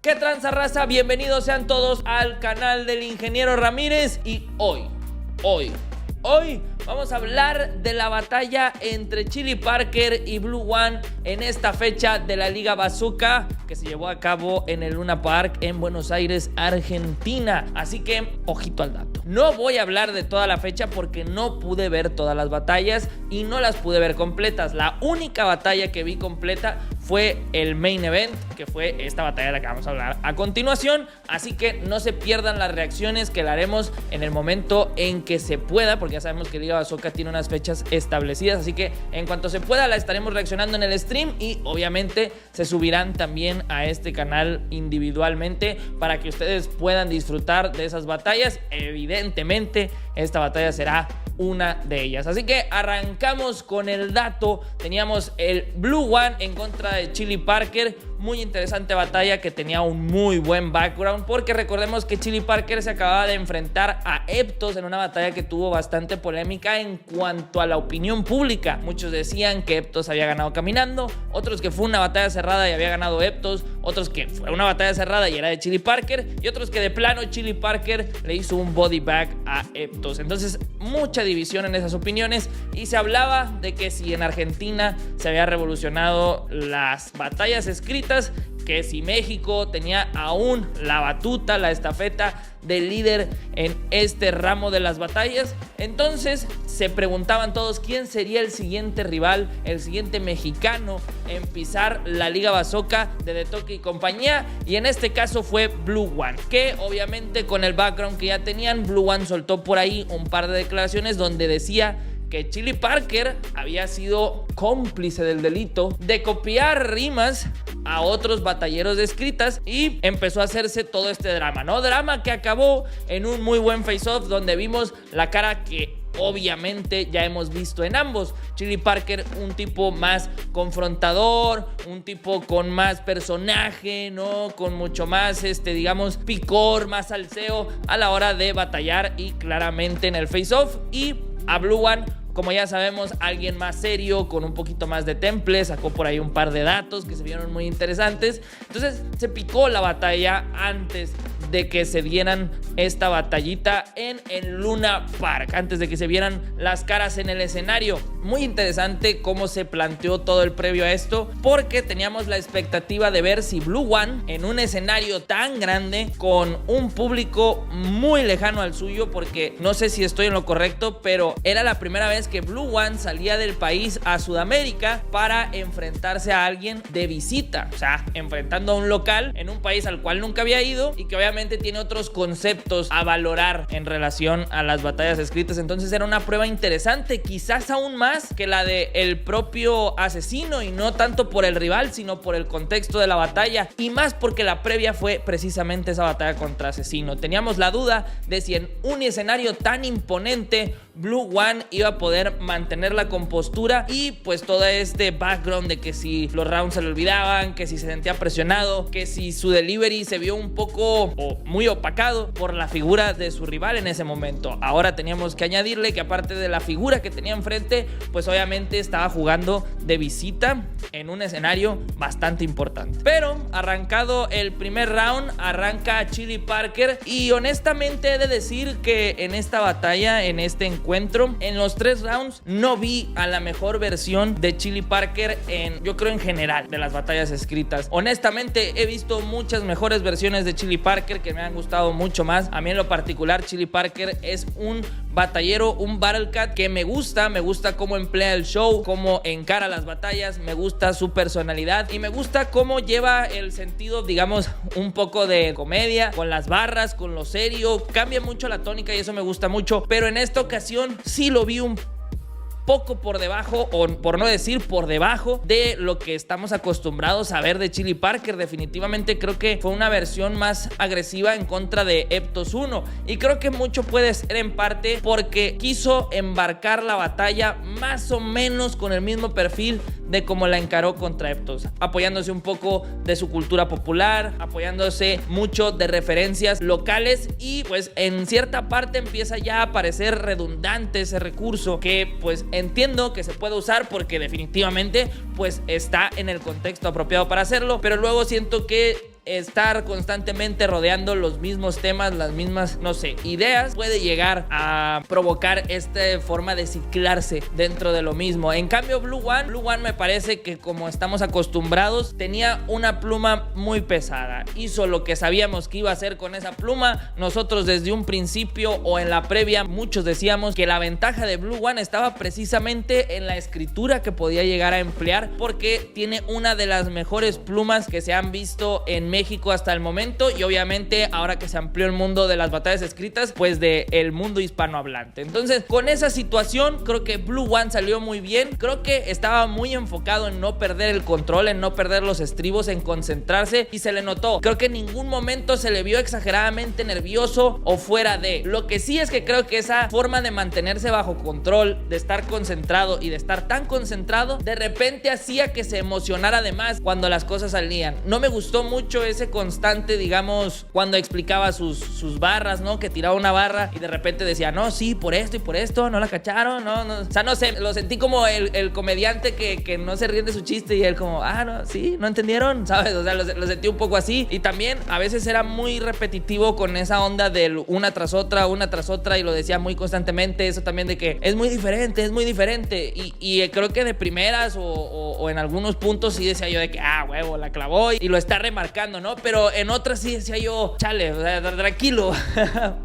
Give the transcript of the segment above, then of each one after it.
¿Qué tranza, raza? Bienvenidos sean todos al canal del Ingeniero Ramírez. Y hoy vamos a hablar de la batalla entre Chili Parker y Blue One en esta fecha de la Liga Bazooka que se llevó a cabo en el Luna Park en Buenos Aires, Argentina. Así que, ojito al dato. No voy a hablar de toda la fecha porque no pude ver todas las batallas y no las pude ver completas. La única batalla que vi completa fue el main event, que fue esta batalla de la que vamos a hablar a continuación. Así que no se pierdan las reacciones que la haremos en el momento en que se pueda, porque ya sabemos que Liga Bazooka tiene unas fechas establecidas. Así que en cuanto se pueda la estaremos reaccionando en el stream y obviamente se subirán también a este canal individualmente para que ustedes puedan disfrutar de esas batallas. Evidentemente esta batalla será una de ellas. Así que arrancamos con el dato. Teníamos el Blue One en contra de Chili Parker. Muy interesante batalla que tenía un muy buen background, porque recordemos que Chili Parker se acababa de enfrentar a Eptos en una batalla que tuvo bastante polémica en cuanto a la opinión pública. Muchos decían que Eptos había ganado caminando, otros que fue una batalla cerrada y había ganado Eptos, otros que fue una batalla cerrada y era de Chili Parker, y otros que de plano Chili Parker le hizo un body bag a Eptos. Entonces mucha división en esas opiniones y se hablaba de que si en Argentina se había revolucionado las batallas escritas, que si México tenía aún la batuta, la estafeta del líder en este ramo de las batallas. Entonces se preguntaban todos quién sería el siguiente rival, el siguiente mexicano en pisar la Liga Bazooka de De Toque y compañía, y en este caso fue Blue One, que obviamente con el background que ya tenían, Blue One soltó por ahí un par de declaraciones donde decía que Chili Parker había sido cómplice del delito de copiar rimas a otros batalleros de escritas, y empezó a hacerse todo este drama, ¿no? Drama que acabó en un muy buen face-off donde vimos la cara que obviamente ya hemos visto en ambos. Chili Parker, un tipo más confrontador, un tipo con más personaje, ¿no? Con mucho más, digamos, picor, más salseo a la hora de batallar y claramente en el face-off. Y a Blue One, como ya sabemos, alguien más serio, con un poquito más de temple, sacó por ahí un par de datos que se vieron muy interesantes. Entonces se picó la batalla antes de que se dieran esta batallita en el Luna Park, antes de que se vieran las caras en el escenario. Muy interesante cómo se planteó todo el previo a esto, porque teníamos la expectativa de ver si Blue One en un escenario tan grande, con un público muy lejano al suyo, porque no sé si estoy en lo correcto, pero era la primera vez que Blue One salía del país a Sudamérica para enfrentarse a alguien de visita, o sea, enfrentando a un local en un país al cual nunca había ido y que obviamente tiene otros conceptos a valorar en relación a las batallas escritas. Entonces era una prueba interesante, quizás aún más que la de el propio asesino, y no tanto por el rival sino por el contexto de la batalla, y más porque la previa fue precisamente esa batalla contra asesino. Teníamos la duda de si en un escenario tan imponente Blue One iba a poder mantener la compostura, y pues todo este background de que si los rounds se le olvidaban, que si se sentía presionado, que si su delivery se vio un poco o muy opacado por la figura de su rival en ese momento. Ahora teníamos que añadirle que aparte de la figura que tenía enfrente, pues obviamente estaba jugando de visita en un escenario bastante importante. Pero arrancado el primer round, arranca Chili Parker, y honestamente he de decir que en esta batalla, en este encuentro, en los 3 rounds no vi a la mejor versión de Chili Parker yo creo en general de las batallas escritas. Honestamente he visto muchas mejores versiones de Chili Parker que me han gustado mucho más. A mí en lo particular Chili Parker es un batallero, un Battlecat que me gusta cómo emplea el show, cómo encara las batallas, me gusta su personalidad y me gusta cómo lleva el sentido, digamos, un poco de comedia, con las barras, con lo serio, cambia mucho la tónica y eso me gusta mucho, pero en esta ocasión sí lo vi un poco por debajo, o por no decir por debajo de lo que estamos acostumbrados a ver de Chili Parker. Definitivamente creo que fue una versión más agresiva en contra de Eptos 1, y creo que mucho puede ser en parte porque quiso embarcar la batalla más o menos con el mismo perfil de cómo la encaró contra Eptos, apoyándose un poco de su cultura popular, apoyándose mucho de referencias locales, y pues en cierta parte empieza ya a parecer redundante ese recurso, que pues entiendo que se puede usar porque definitivamente pues está en el contexto apropiado para hacerlo, pero luego siento que estar constantemente rodeando los mismos temas, las mismas, no sé, ideas, puede llegar a provocar esta forma de ciclarse dentro de lo mismo. En cambio, Blue One me parece que, como estamos acostumbrados, tenía una pluma muy pesada. Hizo lo que sabíamos que iba a hacer con esa pluma. Nosotros desde un principio o en la previa, muchos decíamos que la ventaja de Blue One estaba precisamente en la escritura que podía llegar a emplear, porque tiene una de las mejores plumas que se han visto en México hasta el momento, y obviamente ahora que se amplió el mundo de las batallas escritas, pues del mundo hispanohablante. Entonces, con esa situación, creo que Blue One salió muy bien. Creo que estaba muy enfocado en no perder el control, en no perder los estribos, en concentrarse, y se le notó. Creo que en ningún momento se le vio exageradamente nervioso o fuera de. Lo que sí es que creo que esa forma de mantenerse bajo control, de estar concentrado y de estar tan concentrado, de repente hacía que se emocionara de más cuando las cosas salían. No me gustó mucho ese constante, digamos, cuando explicaba sus barras, ¿no? Que tiraba una barra y de repente decía, no, sí, por esto y por esto, no la cacharon, no. O sea, no sé, lo sentí como el comediante que no se ríe de su chiste, y él como, no, sí, no entendieron, ¿sabes? O sea, lo sentí un poco así. Y también a veces era muy repetitivo con esa onda del una tras otra, y lo decía muy constantemente. Eso también de que es muy diferente. Y creo que de primeras o en algunos puntos sí decía yo de que, huevo, la clavó y lo está remarcando, ¿no? Pero en otras sí decía yo, chale, o sea, tranquilo.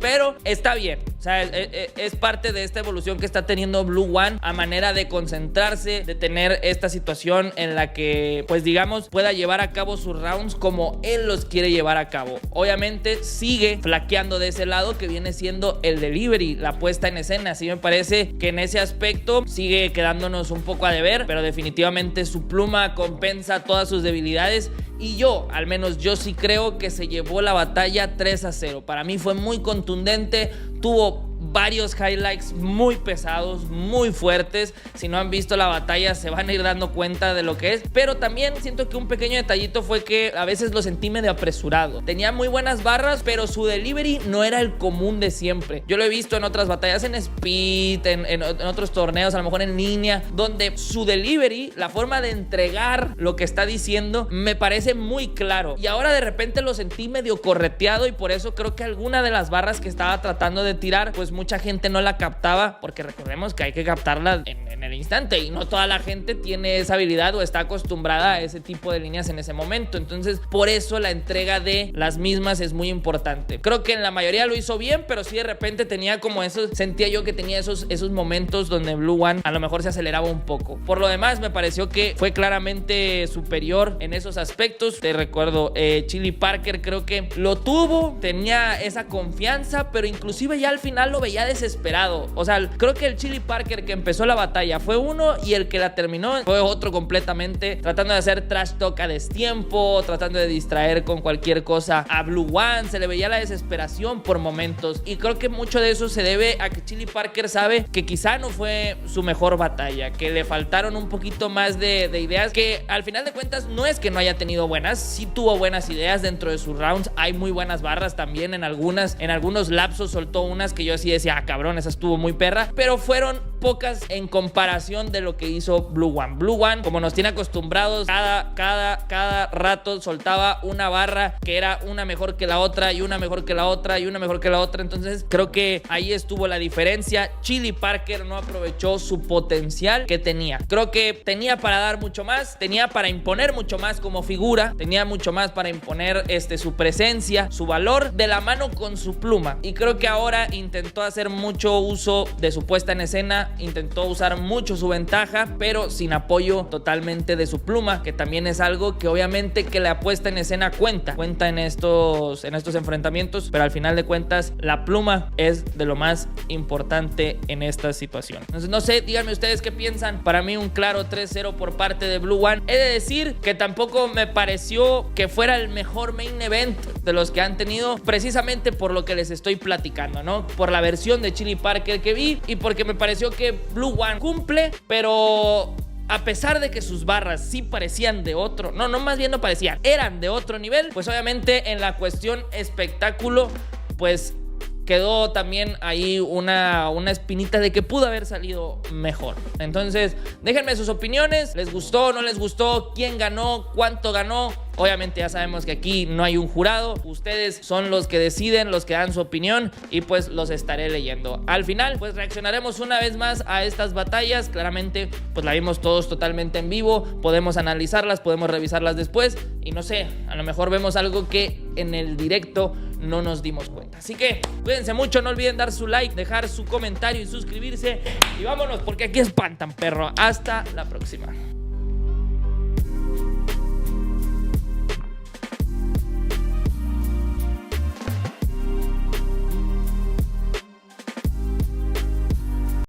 Pero está bien. O sea, es parte de esta evolución que está teniendo Blue One a manera de concentrarse, de tener esta situación en la que, pues digamos, pueda llevar a cabo sus rounds como él los quiere llevar a cabo. Obviamente sigue flaqueando de ese lado que viene siendo el delivery, la puesta en escena. Así me parece que en ese aspecto sigue quedándonos un poco a deber, pero definitivamente su pluma compensa todas sus debilidades. Y al menos yo sí creo que se llevó la batalla 3-0. Para mí fue muy contundente, tuvo varios highlights muy pesados, muy fuertes. Si no han visto la batalla se van a ir dando cuenta de lo que es. Pero también siento que un pequeño detallito fue que a veces lo sentí medio apresurado. Tenía muy buenas barras, pero su delivery no era el común de siempre. Yo lo he visto en otras batallas, en Speed, en otros torneos, a lo mejor en línea, donde su delivery, la forma de entregar lo que está diciendo, me parece muy claro. Y ahora de repente lo sentí medio correteado, y por eso creo que alguna de las barras que estaba tratando de tirar, pues mucha gente no la captaba, porque recordemos que hay que captarla en el instante, y no toda la gente tiene esa habilidad o está acostumbrada a ese tipo de líneas en ese momento. Entonces, por eso la entrega de las mismas es muy importante. Creo que en la mayoría lo hizo bien, pero sí de repente tenía como esos, sentía yo que tenía esos momentos donde Blue One a lo mejor se aceleraba un poco. Por lo demás, me pareció que fue claramente superior en esos aspectos. Te recuerdo, Chili Parker creo que lo tuvo, tenía esa confianza, pero inclusive ya al final lo veía desesperado. O sea, creo que el Chili Parker que empezó la batalla fue uno, y el que la terminó fue otro completamente, tratando de hacer trash talk a destiempo, tratando de distraer con cualquier cosa a Blue One. Se le veía la desesperación por momentos, y creo que mucho de eso se debe a que Chili Parker sabe que quizá no fue su mejor batalla, que le faltaron un poquito más de ideas, que al final de cuentas no es que no haya tenido buenas, sí tuvo buenas ideas dentro de sus rounds. Hay muy buenas barras también en algunos lapsos soltó unas que yo sí decía, cabrón, esa estuvo muy perra, pero fueron pocas en comparación de lo que hizo Blue One. Blue One, como nos tiene acostumbrados, cada rato soltaba una barra que era una mejor que la otra, y una mejor que la otra, y una mejor que la otra. Entonces creo que ahí estuvo la diferencia. Chili Parker no aprovechó su potencial que tenía. Creo que tenía para dar mucho más, tenía para imponer mucho más como figura, tenía mucho más para imponer su presencia, su valor de la mano con su pluma. Y creo que ahora intentó hacer mucho uso de su puesta en escena, intentó usar mucho su ventaja, pero sin apoyo totalmente de su pluma, que también es algo que obviamente que la puesta en escena cuenta en estos enfrentamientos, pero al final de cuentas la pluma es de lo más importante en esta situación. Entonces no sé, díganme ustedes qué piensan. Para mí un claro 3-0 por parte de Blue One. He de decir que tampoco me pareció que fuera el mejor main event de los que han tenido, precisamente por lo que les estoy platicando, ¿no? Por la versión de Chili Parker que vi, y porque me pareció que Blue One cumple, pero a pesar de que sus barras sí parecían de otro, más bien no parecían, eran de otro nivel, pues obviamente en la cuestión espectáculo, pues quedó también ahí una espinita de que pudo haber salido mejor. Entonces, déjenme sus opiniones. ¿Les gustó? ¿No les gustó? ¿Quién ganó? ¿Cuánto ganó? Obviamente ya sabemos que aquí no hay un jurado. Ustedes son los que deciden, los que dan su opinión y pues los estaré leyendo. Al final, pues reaccionaremos una vez más a estas batallas. Claramente, pues la vimos todos totalmente en vivo. Podemos analizarlas, podemos revisarlas después y no sé, a lo mejor vemos algo que en el directo no nos dimos cuenta. Así que cuídense mucho, no olviden dar su like, dejar su comentario y suscribirse. Y vámonos porque aquí espantan, perro. Hasta la próxima.